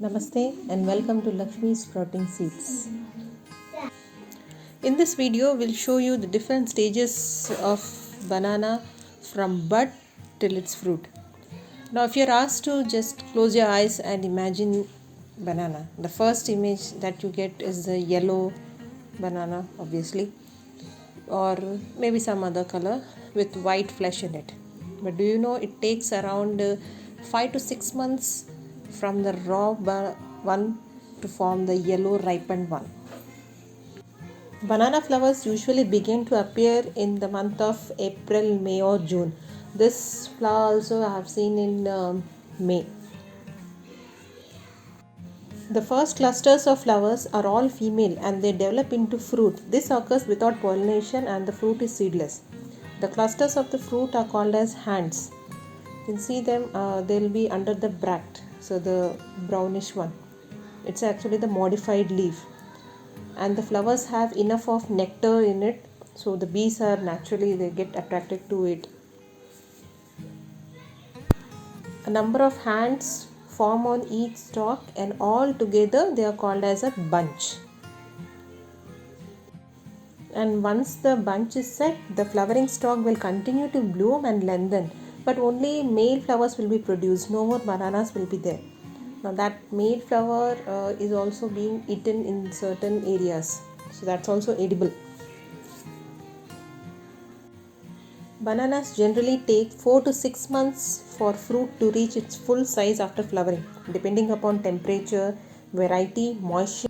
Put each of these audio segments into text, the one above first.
Namaste and welcome to Lakshmi's Sprouting Seeds. In this video, we'll show you the different stages of banana from bud till its fruit. Now, if you're asked to just close your eyes and imagine banana, the first image that you get is the yellow banana, obviously, or maybe some other color with white flesh in it. But do you know it takes around 5 to 6 months from the raw one to form the yellow ripened one. Banana flowers usually begin to appear in the month of April, May or June. This flower also I have seen in May. The first clusters of flowers are all female and they develop into fruit. This occurs without pollination and the fruit is seedless. The clusters of the fruit are called as hands. You can see them, they'll be under the bract, so the brownish one. It's actually the modified leaf. And the flowers have enough of nectar in it, so the bees are naturally, they get attracted to it. A number of hands form on each stalk and all together they are called as a bunch. And once the bunch is set, the flowering stalk will continue to bloom and lengthen, but only male flowers will be produced, no more bananas will be there. Now that male flower is also being eaten in certain areas, so that's also edible. Bananas generally take 4 to 6 months for fruit to reach its full size after flowering, depending upon temperature, variety, moisture.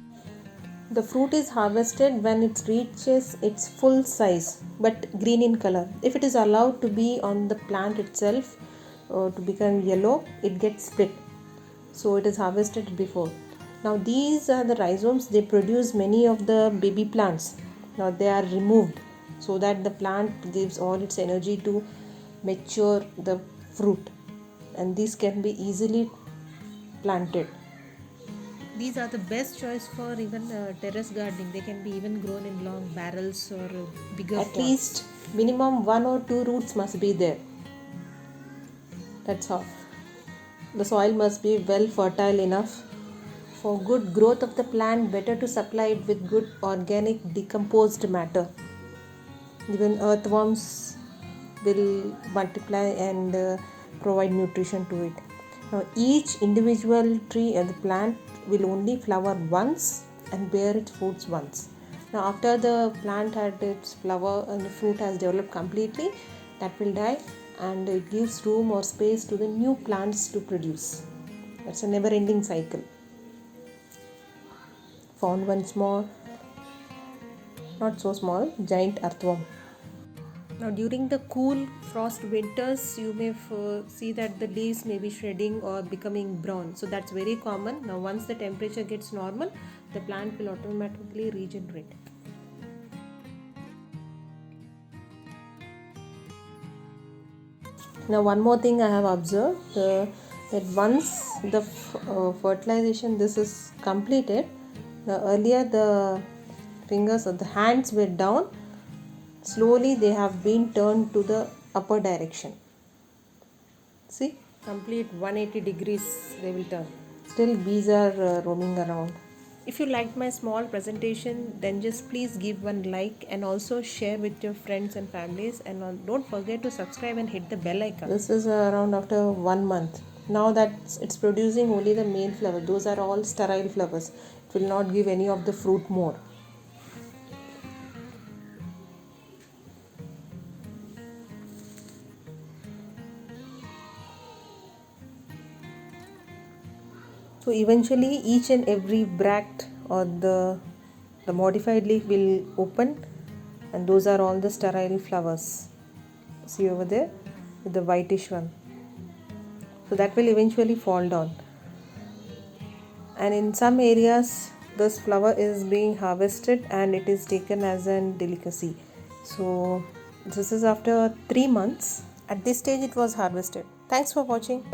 The fruit is harvested when it reaches its full size but green in color. If it is allowed to be on the plant itself to become yellow, it gets split. So it is harvested before. Now these are the rhizomes, they produce many of the baby plants. Now they are removed so that the plant gives all its energy to mature the fruit, and these can be easily planted. These are the best choice for even terrace gardening. They can be even grown in long barrels or bigger pots. At least minimum 1 or 2 roots must be there. That's all. The soil must be well fertile enough. For good growth of the plant, better to supply it with good organic decomposed matter. Even earthworms will multiply and provide nutrition to it. Now each individual tree and the plant will only flower once and bear its fruits once. Now after the plant had its flower and the fruit has developed completely, that will die and it gives room or space to the new plants to produce. That's a never ending cycle. Found one small, not so small, giant earthworm. Now during the cool frost winters, you may see that the leaves may be shredding or becoming brown. So that's very common. Now once the temperature gets normal, the plant will automatically regenerate. Now one more thing I have observed, that once the fertilization this is completed, earlier the fingers or the hands were down, slowly they have been turned to the upper direction. See, complete 180 degrees they will turn. Still bees are roaming around. If you liked my small presentation, then just please give one like and also share with your friends and families, and don't forget to subscribe and hit the bell icon. This is around after 1 month. Now that it's producing only the male flower, those are all sterile flowers. It will not give any of the fruit more. So eventually each and every bract or the modified leaf will open, and those are all the sterile flowers. See over there with the whitish one. So that will eventually fall down. And in some areas this flower is being harvested and it is taken as a delicacy. So this is after 3 months. At this stage it was harvested. Thanks for watching.